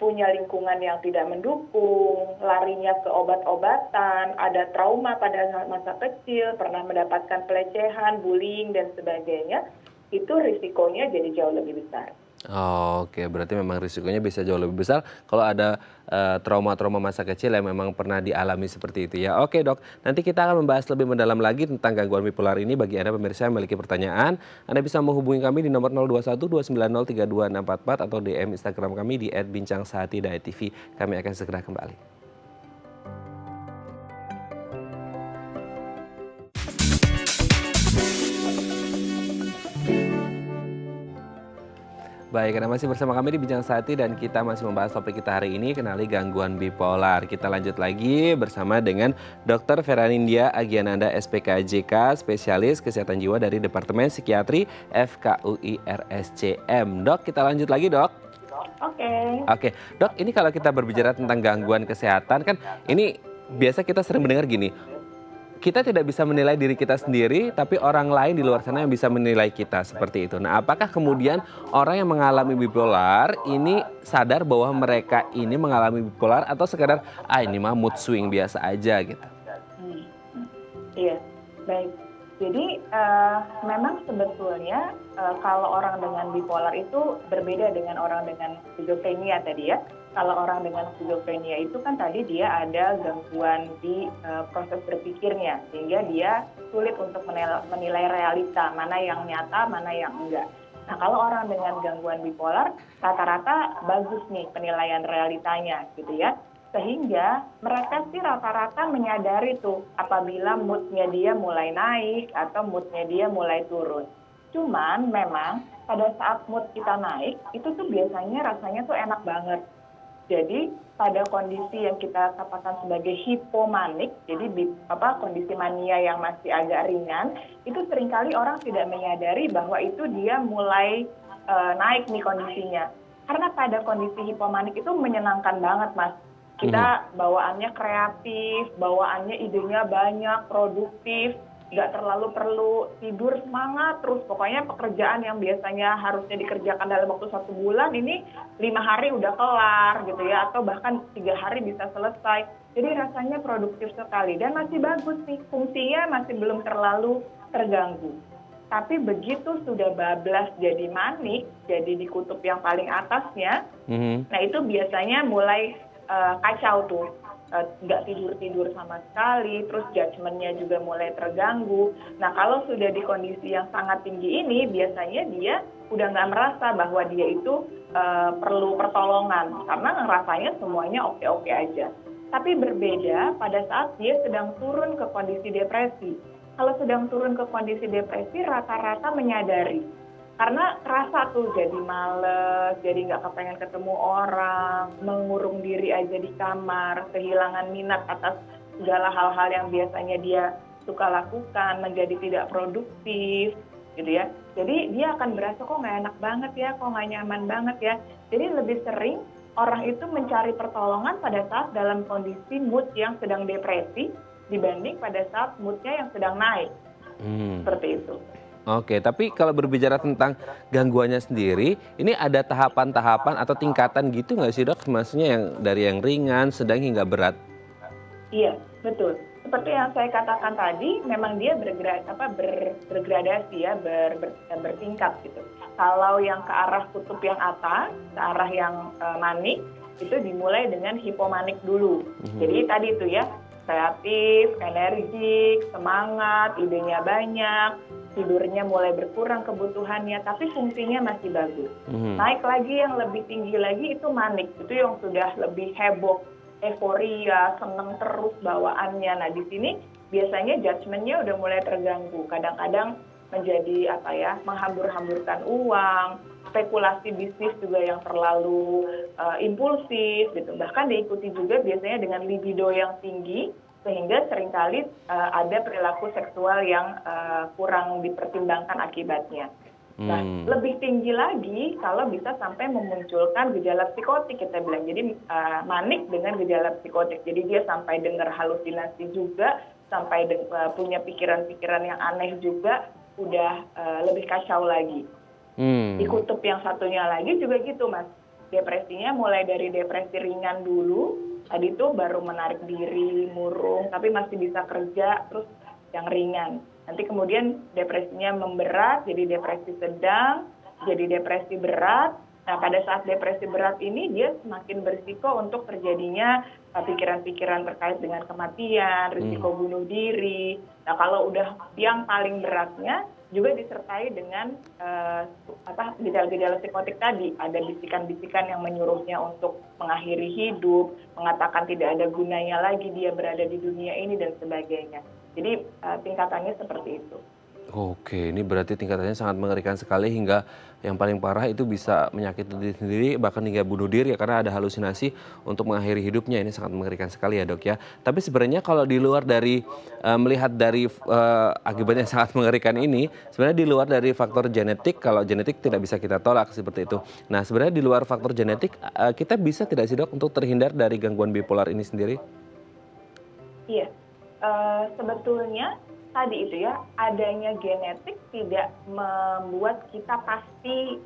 punya lingkungan yang tidak mendukung, larinya ke obat-obatan, ada trauma pada masa kecil, pernah mendapatkan pelecehan, bullying, dan sebagainya, itu risikonya jadi jauh lebih besar.
Oke, berarti memang risikonya bisa jauh lebih besar kalau ada trauma-trauma masa kecil yang memang pernah dialami seperti itu ya. Oke dok, nanti kita akan membahas lebih mendalam lagi tentang gangguan bipolar ini. Bagi Anda pemirsa yang memiliki pertanyaan, Anda bisa menghubungi kami di nomor 0212903244 atau DM Instagram kami di @bincangsehati.tv. Kami akan segera kembali. Baik, Anda masih bersama kami di Bincang Sehati dan kita masih membahas topik kita hari ini, kenali gangguan bipolar. Kita lanjut lagi bersama dengan Dr. Feranindya Agiananda SPKJK, spesialis kesehatan jiwa dari Departemen Psikiatri FKUI RSCM. Dok, kita lanjut lagi dok. Oke, dok, ini kalau kita berbicara tentang gangguan kesehatan kan ini biasa kita sering mendengar gini, kita tidak bisa menilai diri kita sendiri, tapi orang lain di luar sana yang bisa menilai kita seperti itu. Nah, apakah kemudian orang yang mengalami bipolar ini sadar bahwa mereka ini mengalami bipolar atau sekedar ini mah mood swing biasa aja gitu?
Iya, baik. Jadi memang sebetulnya kalau orang dengan bipolar itu berbeda dengan orang dengan skizofrenia tadi ya. Kalau orang dengan skizofrenia itu kan tadi dia ada gangguan di proses berpikirnya, sehingga dia sulit untuk menilai realita, mana yang nyata, mana yang enggak. Nah, kalau orang dengan gangguan bipolar, rata-rata bagus nih penilaian realitanya gitu ya. Sehingga mereka sih rata-rata menyadari tuh apabila moodnya dia mulai naik atau moodnya dia mulai turun. Cuman memang pada saat mood kita naik, itu tuh biasanya rasanya tuh enak banget. Jadi pada kondisi yang kita katakan sebagai hipomanik, jadi kondisi mania yang masih agak ringan, itu seringkali orang tidak menyadari bahwa itu dia mulai naik nih kondisinya. Karena pada kondisi hipomanik itu menyenangkan banget Mas. Kita bawaannya kreatif, bawaannya idenya banyak, produktif, nggak terlalu perlu tidur semangat terus, pokoknya pekerjaan yang biasanya harusnya dikerjakan dalam waktu 1 bulan ini 5 hari udah kelar gitu ya, atau bahkan 3 hari bisa selesai. Jadi rasanya produktif sekali dan masih bagus nih, fungsinya masih belum terlalu terganggu. Tapi begitu sudah bablas jadi manik, jadi di kutub yang paling atasnya, nah itu biasanya mulai kacau tuh. Nggak tidur-tidur sama sekali, terus judgement-nya juga mulai terganggu. Nah kalau sudah di kondisi yang sangat tinggi ini, biasanya dia udah nggak merasa bahwa dia itu perlu pertolongan, karena ngerasanya semuanya oke-oke aja. Tapi berbeda pada saat dia sedang turun ke kondisi depresi. Kalau sedang turun ke kondisi depresi, rata-rata menyadari. Karena kerasa tuh jadi males, jadi nggak kepengen ketemu orang, mengurung diri aja di kamar, kehilangan minat atas segala hal-hal yang biasanya dia suka lakukan, menjadi tidak produktif, gitu ya. Jadi dia akan berasa kok nggak enak banget ya, kok nggak nyaman banget ya. Jadi lebih sering orang itu mencari pertolongan pada saat dalam kondisi mood yang sedang depresi dibanding pada saat moodnya yang sedang naik. Seperti itu.
Oke, tapi kalau berbicara tentang gangguannya sendiri, ini ada tahapan-tahapan atau tingkatan gitu nggak sih dok? Maksudnya yang dari yang ringan, sedang hingga berat?
Iya, betul. Seperti yang saya katakan tadi, memang dia bergradasi ya, bertingkat gitu. Kalau yang ke arah kutub yang atas, ke arah yang manik, itu dimulai dengan hipomanik dulu. Jadi tadi itu ya, kreatif, energik, semangat, idenya banyak, tidurnya mulai berkurang kebutuhannya, tapi fungsinya masih bagus. Naik lagi yang lebih tinggi lagi itu manik, itu yang sudah lebih heboh, euforia, seneng terus bawaannya. Nah di sini biasanya judgement-nya udah mulai terganggu. Kadang-kadang menjadi menghambur-hamburkan uang, spekulasi bisnis juga yang terlalu impulsif gitu. Bahkan diikuti juga biasanya dengan libido yang tinggi, sehingga seringkali ada perilaku seksual yang kurang dipertimbangkan akibatnya. Nah, lebih tinggi lagi kalau bisa sampai memunculkan gejala psikotik, kita bilang. Jadi manik dengan gejala psikotik. Jadi dia sampai dengar halusinasi juga, sampai punya pikiran-pikiran yang aneh juga, udah lebih kacau lagi. Di kutub yang satunya lagi juga gitu, Mas. Depresinya mulai dari depresi ringan dulu, tadi itu baru menarik diri, murung, tapi masih bisa kerja, terus yang ringan. Nanti kemudian depresinya memberat, jadi depresi sedang, jadi depresi berat. Nah, pada saat depresi berat ini dia semakin berisiko untuk terjadinya pikiran-pikiran terkait dengan kematian, risiko bunuh diri. Nah, kalau udah yang paling beratnya juga disertai dengan gejala-gejala psikotik tadi. Ada bisikan-bisikan yang menyuruhnya untuk mengakhiri hidup, mengatakan tidak ada gunanya lagi dia berada di dunia ini dan sebagainya. Jadi tingkatannya seperti itu.
Oke, ini berarti tingkatannya sangat mengerikan sekali hingga yang paling parah itu bisa menyakiti diri sendiri bahkan hingga bunuh diri ya karena ada halusinasi untuk mengakhiri hidupnya. Ini sangat mengerikan sekali ya dok ya. Tapi sebenarnya kalau di luar dari melihat dari akibatnya sangat mengerikan ini, sebenarnya di luar dari faktor genetik, kalau genetik tidak bisa kita tolak seperti itu. Nah sebenarnya di luar faktor genetik kita bisa tidak sih dok untuk terhindar dari gangguan bipolar ini sendiri?
Iya, sebetulnya tadi itu ya, adanya genetik tidak membuat kita pasti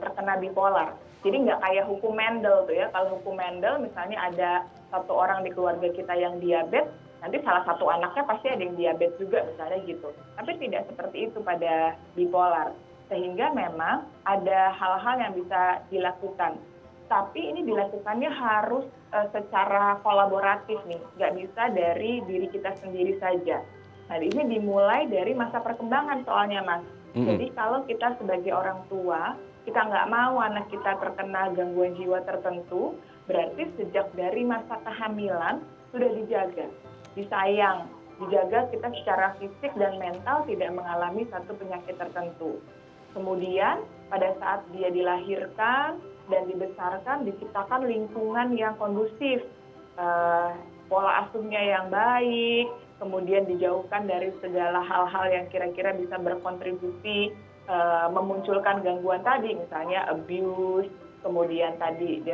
terkena bipolar. Jadi nggak kayak hukum Mendel tuh ya. Kalau hukum Mendel misalnya ada satu orang di keluarga kita yang diabetes, nanti salah satu anaknya pasti ada yang diabetes juga misalnya gitu. Tapi tidak seperti itu pada bipolar. Sehingga memang ada hal-hal yang bisa dilakukan. Tapi ini dilakukannya harus secara kolaboratif nih. Nggak bisa dari diri kita sendiri saja. Nah, ini dimulai dari masa perkembangan soalnya, Mas. Jadi kalau kita sebagai orang tua, kita nggak mau anak kita terkena gangguan jiwa tertentu, berarti sejak dari masa kehamilan sudah dijaga, disayang, dijaga kita secara fisik dan mental tidak mengalami satu penyakit tertentu. Kemudian pada saat dia dilahirkan dan dibesarkan, diciptakan lingkungan yang kondusif, pola asuhnya yang baik, kemudian dijauhkan dari segala hal-hal yang kira-kira bisa berkontribusi memunculkan gangguan tadi, misalnya abuse, kemudian tadi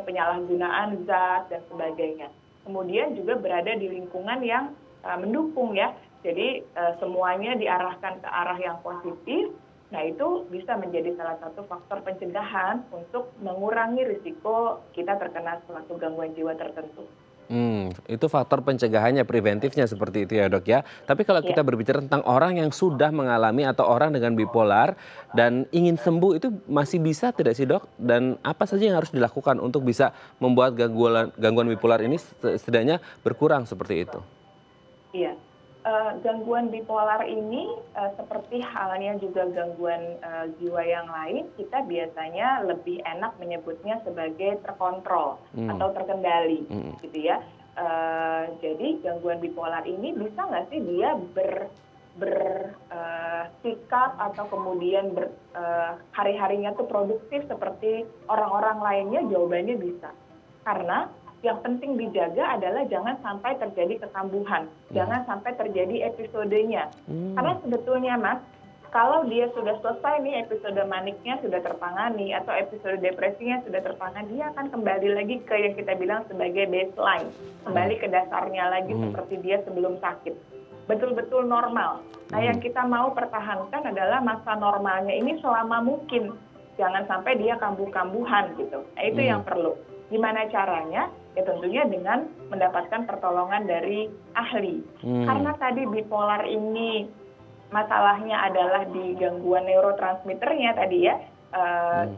penyalahgunaan zat dan sebagainya. Kemudian juga berada di lingkungan yang mendukung ya, Jadi semuanya diarahkan ke arah yang positif. Nah, itu bisa menjadi salah satu faktor pencegahan untuk mengurangi risiko kita terkena suatu gangguan jiwa tertentu.
Itu faktor pencegahannya, preventifnya seperti itu ya dok ya. Tapi kalau
Ya.
kita berbicara tentang orang yang sudah mengalami atau orang dengan bipolar dan ingin sembuh itu masih bisa tidak sih dok? Dan apa saja yang harus dilakukan untuk bisa membuat gangguan bipolar ini setidaknya berkurang seperti itu?
Iya, gangguan bipolar ini seperti halnya juga gangguan jiwa yang lain, kita biasanya lebih enak menyebutnya sebagai terkontrol atau terkendali, gitu ya. Jadi gangguan bipolar ini bisa nggak sih dia bersikap atau kemudian hari-harinya tuh produktif seperti orang-orang lainnya? Jawabannya bisa. Karena yang penting dijaga adalah jangan sampai terjadi kekambuhan, jangan sampai terjadi episodenya. Karena sebetulnya Mas, kalau dia sudah selesai nih episode maniknya sudah tertangani atau episode depresinya sudah tertangani, dia akan kembali lagi ke yang kita bilang sebagai baseline, kembali ke dasarnya lagi seperti dia sebelum sakit. Betul-betul normal. Nah, yang kita mau pertahankan adalah masa normalnya ini selama mungkin. Jangan sampai dia kambuh-kambuhan gitu. Nah, itu yang perlu. Gimana caranya? Ya tentunya dengan mendapatkan pertolongan dari ahli. Karena tadi bipolar ini masalahnya adalah di gangguan neurotransmitternya tadi ya,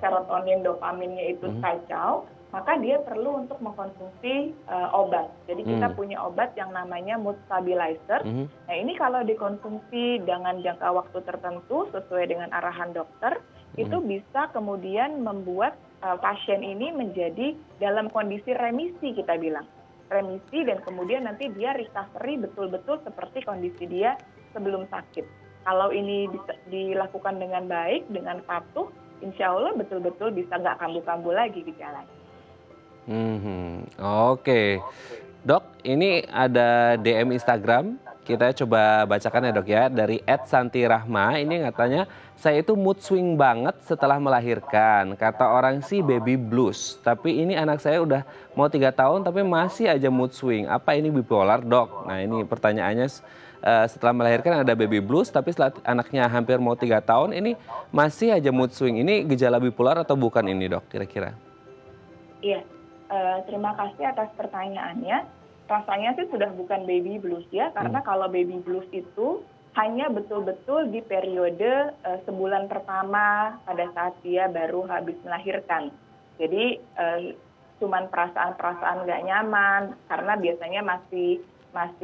serotonin, dopaminnya itu kacau, maka dia perlu untuk mengkonsumsi obat. Jadi kita punya obat yang namanya mood stabilizer. Nah, ini kalau dikonsumsi dengan jangka waktu tertentu sesuai dengan arahan dokter, itu bisa kemudian membuat pasien ini menjadi dalam kondisi remisi, kita bilang. Remisi, dan kemudian nanti dia recovery betul-betul seperti kondisi dia sebelum sakit. Kalau ini dilakukan dengan baik, dengan patuh, insya Allah betul-betul bisa nggak kambuh-kambuh lagi gejalanya.
Oke. Dok, ini ada DM Instagram. Kita coba bacakan ya dok ya. Dari @santirahma, ini katanya, saya itu mood swing banget setelah melahirkan. Kata orang sih baby blues. Tapi ini anak saya udah mau 3 tahun tapi masih aja mood swing. Apa ini bipolar dok? Nah ini pertanyaannya, setelah melahirkan ada baby blues. Tapi setelah anaknya hampir mau 3 tahun ini masih aja mood swing. Ini gejala bipolar atau bukan ini dok kira-kira?
Iya, terima kasih atas pertanyaannya. Rasanya sih sudah bukan baby blues ya, karena kalau baby blues itu hanya betul-betul di periode sebulan pertama pada saat dia baru habis melahirkan. Jadi cuman perasaan-perasaan nggak nyaman, karena biasanya masih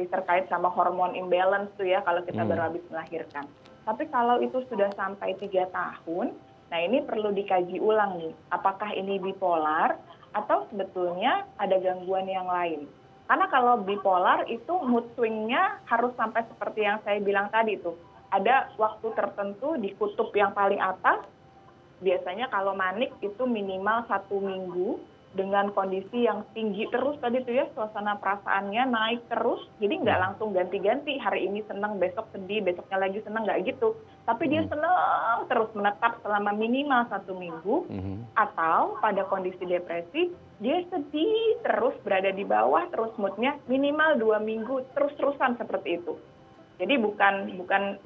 terkait sama hormon imbalance tuh ya kalau kita baru habis melahirkan. Tapi kalau itu sudah sampai 3 tahun, nah ini perlu dikaji ulang nih, apakah ini bipolar atau sebetulnya ada gangguan yang lain. Karena kalau bipolar itu mood swing-nya harus sampai seperti yang saya bilang tadi tuh. Ada waktu tertentu di kutub yang paling atas, biasanya kalau manik itu minimal 1 minggu dengan kondisi yang tinggi terus tadi tuh ya, suasana perasaannya naik terus, jadi nggak langsung ganti-ganti, hari ini senang, besok sedih, besoknya lagi senang, nggak gitu. Tapi dia senang terus menetap selama minimal 1 minggu, atau pada kondisi depresi, dia sedih terus, berada di bawah terus moodnya minimal 2 minggu terus-terusan seperti itu. Jadi bukan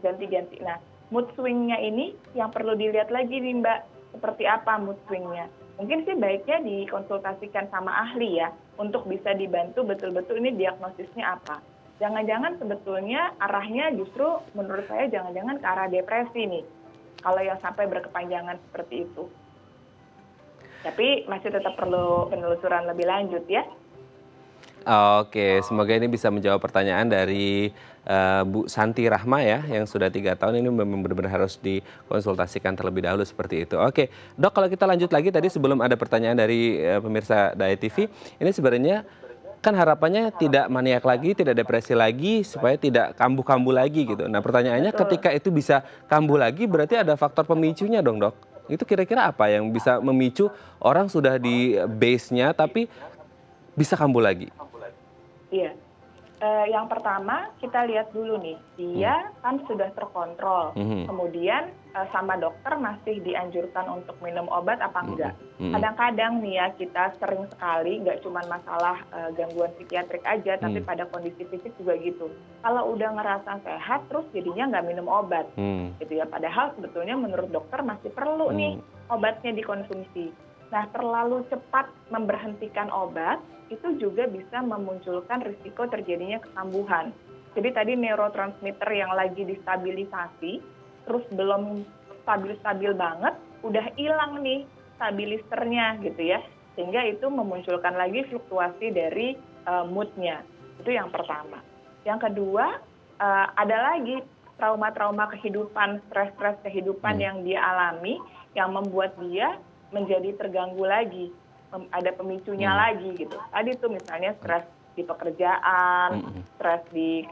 ganti-ganti. Nah, mood swing-nya ini yang perlu dilihat lagi nih Mbak, seperti apa mood swing-nya. Mungkin sih baiknya dikonsultasikan sama ahli ya, untuk bisa dibantu betul-betul ini diagnosisnya apa. Jangan-jangan sebetulnya arahnya justru menurut saya jangan-jangan ke arah depresi nih, kalau yang sampai berkepanjangan seperti itu. Tapi masih tetap perlu penelusuran lebih lanjut ya.
Oke, semoga ini bisa menjawab pertanyaan dari Bu Santi Rahma ya, yang sudah 3 tahun ini memang benar-benar harus dikonsultasikan terlebih dahulu seperti itu. Oke, dok, kalau kita lanjut lagi tadi sebelum ada pertanyaan dari pemirsa Daya TV, ini sebenarnya kan harapannya tidak maniak lagi, tidak depresi lagi, supaya tidak kambuh-kambuh lagi gitu. Nah pertanyaannya, ketika itu bisa kambuh lagi berarti ada faktor pemicunya dong dok. Itu kira-kira apa yang bisa memicu orang sudah di base-nya tapi bisa kambuh lagi?
Iya, yang pertama kita lihat dulu nih, dia kan sudah terkontrol. Kemudian sama dokter masih dianjurkan untuk minum obat apa enggak.
Mm-mm.
Kadang-kadang nih ya kita sering sekali, nggak cuma masalah gangguan psikiatrik aja, tapi pada kondisi fisik juga gitu. Kalau udah ngerasa sehat, terus jadinya nggak minum obat, gitu ya. Padahal sebetulnya menurut dokter masih perlu nih obatnya dikonsumsi. Nah, terlalu cepat memberhentikan obat, itu juga bisa memunculkan risiko terjadinya kekambuhan. Jadi tadi neurotransmitter yang lagi distabilisasi, terus belum stabil-stabil banget, udah hilang nih stabilisernya gitu ya. Sehingga itu memunculkan lagi fluktuasi dari mood-nya. Itu yang pertama. Yang kedua, ada lagi trauma-trauma kehidupan, stres-stres kehidupan yang dia alami, yang membuat dia menjadi terganggu lagi. Ada pemicunya lagi gitu. Tadi tuh misalnya stres di pekerjaan, stres di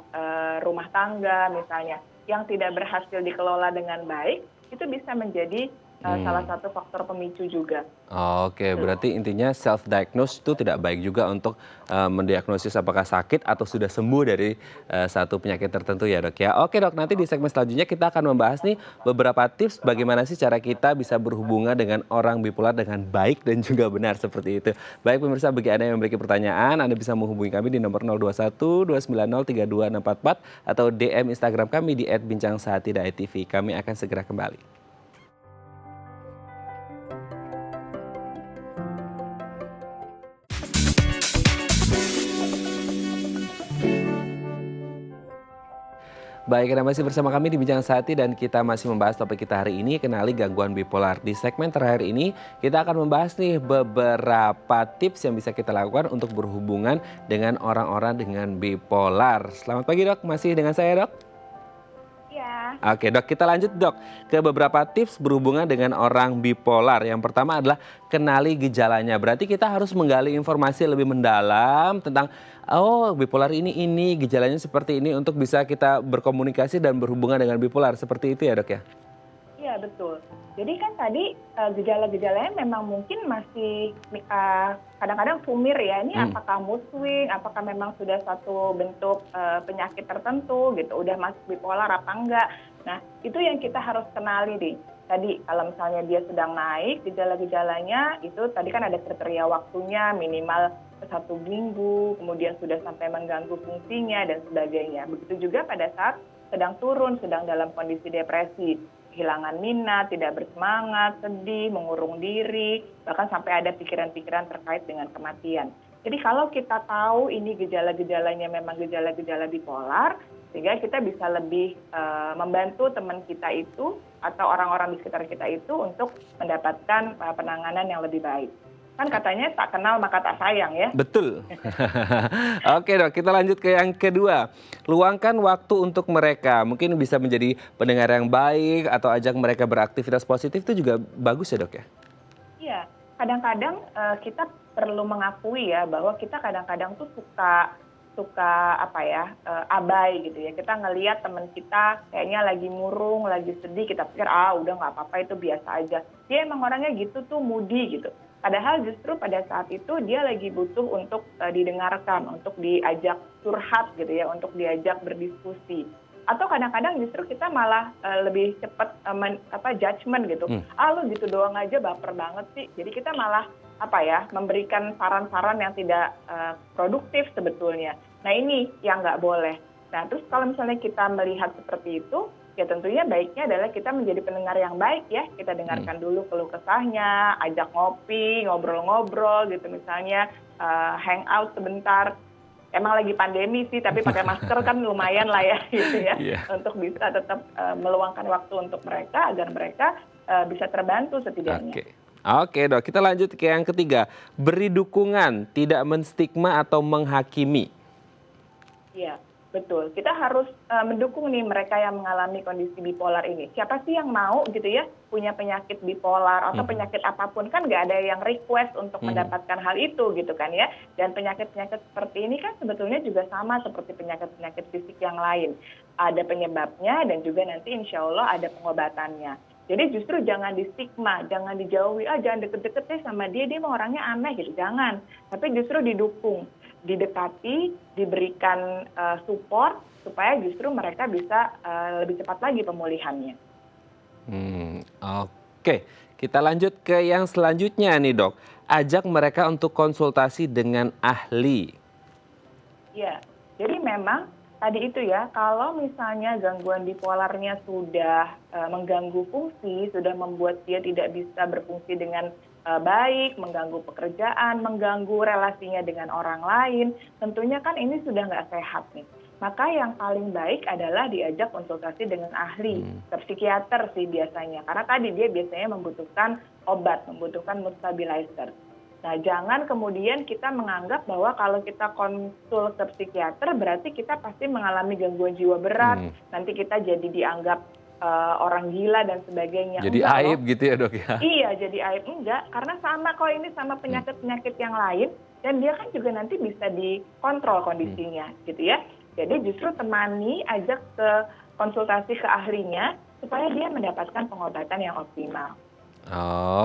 rumah tangga misalnya, yang tidak berhasil dikelola dengan baik, itu bisa menjadi salah satu faktor pemicu juga.
Oke, berarti intinya self-diagnose itu tidak baik juga untuk mendiagnosis apakah sakit atau sudah sembuh dari satu penyakit tertentu ya dok ya. Oke dok, nanti di segmen selanjutnya kita akan membahas nih beberapa tips bagaimana sih cara kita bisa berhubungan dengan orang bipolar dengan baik dan juga benar seperti itu. Baik pemirsa, bagi Anda yang memiliki pertanyaan, Anda bisa menghubungi kami di nomor 021 290 32644 atau DM Instagram kami di @bincangsehati.tv. Kami akan segera kembali. Baik, Anda masih bersama kami di Bincang Sehati dan kita masih membahas topik kita hari ini, kenali gangguan bipolar. Di segmen terakhir ini, kita akan membahas nih beberapa tips yang bisa kita lakukan untuk berhubungan dengan orang-orang dengan bipolar. Selamat pagi dok, masih dengan saya dok?
Iya.
Oke dok, kita lanjut dok ke beberapa tips berhubungan dengan orang bipolar. Yang pertama adalah kenali gejalanya. Berarti kita harus menggali informasi lebih mendalam tentang bipolar ini gejalanya seperti ini untuk bisa kita berkomunikasi dan berhubungan dengan bipolar. Seperti itu ya dok ya?
Iya betul. Jadi kan tadi gejala-gejalanya memang mungkin masih kadang-kadang sumir ya. Ini apakah mood swing, apakah memang sudah satu bentuk penyakit tertentu gitu, udah masuk bipolar apa enggak. Nah itu yang kita harus kenali nih. Tadi kalau misalnya dia sedang naik gejala-gejalanya, itu tadi kan ada kriteria waktunya minimal 1 minggu, kemudian sudah sampai mengganggu fungsinya dan sebagainya. Begitu juga pada saat sedang turun, sedang dalam kondisi depresi, kehilangan minat, tidak bersemangat, sedih, mengurung diri, bahkan sampai ada pikiran-pikiran terkait dengan kematian. Jadi kalau kita tahu ini gejala-gejalanya memang gejala-gejala bipolar, sehingga kita bisa lebih membantu teman kita itu atau orang-orang di sekitar kita itu untuk mendapatkan penanganan yang lebih baik. Kan katanya tak kenal maka tak sayang ya.
Betul. Oke dok, kita lanjut ke yang kedua. Luangkan waktu untuk mereka. Mungkin bisa menjadi pendengar yang baik atau ajak mereka beraktivitas positif, itu juga bagus ya dok ya?
Iya, kadang-kadang kita perlu mengakui ya bahwa kita kadang-kadang tuh suka abai gitu ya. Kita ngelihat teman kita kayaknya lagi murung, lagi sedih, kita pikir udah nggak apa-apa itu biasa aja. Dia emang orangnya gitu tuh, moody gitu. Padahal justru pada saat itu dia lagi butuh untuk didengarkan, untuk diajak curhat gitu ya, untuk diajak berdiskusi. Atau kadang-kadang justru kita malah lebih cepat judgement gitu. Lu gitu doang aja baper banget sih. Jadi kita malah memberikan saran-saran yang tidak produktif sebetulnya. Nah ini yang nggak boleh. Nah terus kalau misalnya kita melihat seperti itu, ya tentunya baiknya adalah kita menjadi pendengar yang baik ya. Kita dengarkan dulu keluh kesahnya, ajak ngopi, ngobrol-ngobrol gitu misalnya, hangout sebentar. Emang lagi pandemi sih, tapi pakai masker kan lumayan lah ya gitu ya. Untuk bisa tetap meluangkan waktu untuk mereka agar mereka bisa terbantu setidaknya.
Oke dok, kita lanjut ke yang ketiga. Beri dukungan, tidak menstigma atau menghakimi.
Iya, betul. Kita harus mendukung nih mereka yang mengalami kondisi bipolar ini. Siapa sih yang mau gitu ya punya penyakit bipolar atau penyakit apapun, kan nggak ada yang request untuk mendapatkan hal itu gitu kan ya. Dan penyakit-penyakit seperti ini kan sebetulnya juga sama seperti penyakit-penyakit fisik yang lain. Ada penyebabnya dan juga nanti insya Allah ada pengobatannya. Jadi justru jangan distigma, jangan dijauhi, jangan deket-deket deh sama dia mah orangnya aneh gitu, jangan. Tapi justru didukung, didekati, diberikan support supaya justru mereka bisa lebih cepat lagi pemulihannya.
Oke, kita lanjut ke yang selanjutnya nih dok. Ajak mereka untuk konsultasi dengan ahli.
Ya, jadi memang tadi itu ya, kalau misalnya gangguan bipolarnya sudah mengganggu fungsi, sudah membuat dia tidak bisa berfungsi dengan baik, mengganggu pekerjaan, mengganggu relasinya dengan orang lain, tentunya kan ini sudah nggak sehat nih. Maka yang paling baik adalah diajak konsultasi dengan ahli, ke psikiater sih biasanya. Karena tadi dia biasanya membutuhkan obat, membutuhkan mood stabilizer. Nah, jangan kemudian kita menganggap bahwa kalau kita konsul ke psikiater berarti kita pasti mengalami gangguan jiwa berat, nanti kita jadi dianggap orang gila dan sebagainya.
Jadi
Enggak
aib
loh.
gitu ya dok ya?
Iya, jadi aib enggak, karena sama kok ini sama penyakit-penyakit yang lain dan dia kan juga nanti bisa dikontrol kondisinya gitu ya. Jadi justru temani, ajak ke konsultasi ke ahlinya supaya dia mendapatkan pengobatan yang optimal.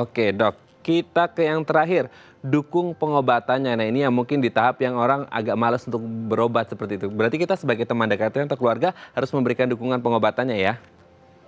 Oke dok, kita ke yang terakhir, dukung pengobatannya. Nah ini yang mungkin di tahap yang orang agak malas untuk berobat seperti itu. Berarti kita sebagai teman dekatnya atau keluarga harus memberikan dukungan pengobatannya ya?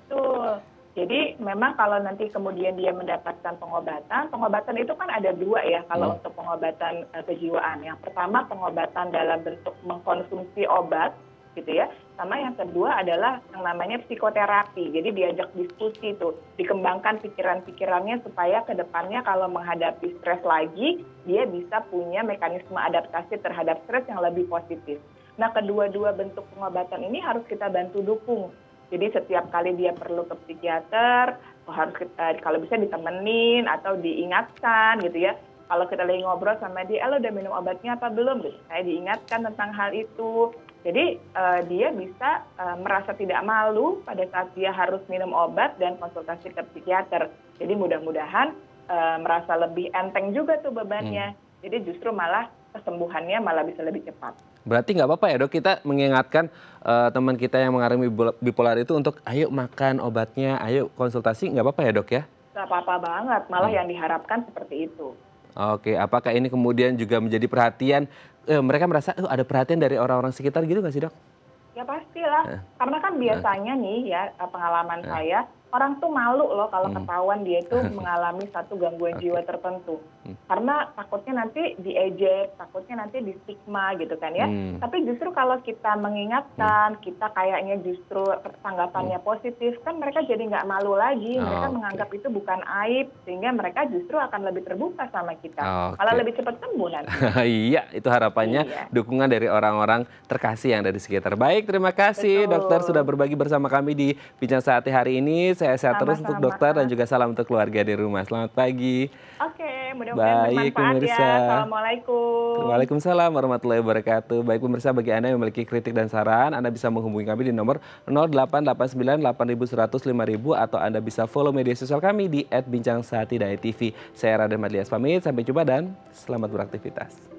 Betul. Jadi memang kalau nanti kemudian dia mendapatkan pengobatan, pengobatan itu kan ada dua ya kalau untuk pengobatan kejiwaan. Yang pertama pengobatan dalam bentuk mengkonsumsi obat gitu ya. Sama yang kedua adalah yang namanya psikoterapi. Jadi diajak diskusi tuh, dikembangkan pikiran-pikirannya supaya ke depannya kalau menghadapi stres lagi, dia bisa punya mekanisme adaptasi terhadap stres yang lebih positif. Nah, kedua-dua bentuk pengobatan ini harus kita bantu dukung. Jadi setiap kali dia perlu ke psikiater, harus kita, kalau bisa ditemenin atau diingatkan gitu ya. Kalau kita lagi ngobrol sama dia, lo udah minum obatnya apa belum? Gitu. Saya diingatkan tentang hal itu. Jadi dia bisa merasa tidak malu pada saat dia harus minum obat dan konsultasi ke psikiater. Jadi mudah-mudahan merasa lebih enteng juga tuh bebannya. Jadi justru malah kesembuhannya malah bisa lebih cepat.
Berarti nggak apa-apa ya dok, kita mengingatkan teman kita yang mengalami bipolar itu untuk ayo makan obatnya, ayo konsultasi, nggak apa-apa ya dok ya?
Nggak apa-apa banget, malah yang diharapkan seperti itu.
Oke, apakah ini kemudian juga menjadi perhatian, mereka merasa ada perhatian dari orang-orang sekitar gitu nggak sih dok?
Ya pastilah, karena kan biasanya nih ya pengalaman saya, orang tuh malu loh kalau ketahuan dia itu mengalami satu gangguan jiwa tertentu. Karena takutnya nanti diejek, takutnya nanti di stigma gitu kan ya. Tapi justru kalau kita mengingatkan, kita kayaknya justru tanggapannya positif, kan mereka jadi nggak malu lagi. Mereka menganggap itu bukan aib, sehingga mereka justru akan lebih terbuka sama kita. Malah lebih cepat sembuh nanti.
Iya, itu harapannya dukungan dari orang-orang terkasih yang ada di sekitar. Baik, terima kasih dokter sudah berbagi bersama kami di Bincang Sehati hari ini. Saya sehat terus untuk dokter dan juga salam untuk keluarga di rumah. Selamat pagi.
Oke, mudah-mudahan bermanfaat ya. Assalamualaikum.
Waalaikumsalam warahmatullahi wabarakatuh. Baik pemirsa, bagi Anda yang memiliki kritik dan saran, Anda bisa menghubungi kami di nomor 0889 8100 5000 atau Anda bisa follow media sosial kami di @bincangsahatidayatv. Saya Raden Madlias pamit, sampai jumpa dan selamat beraktivitas.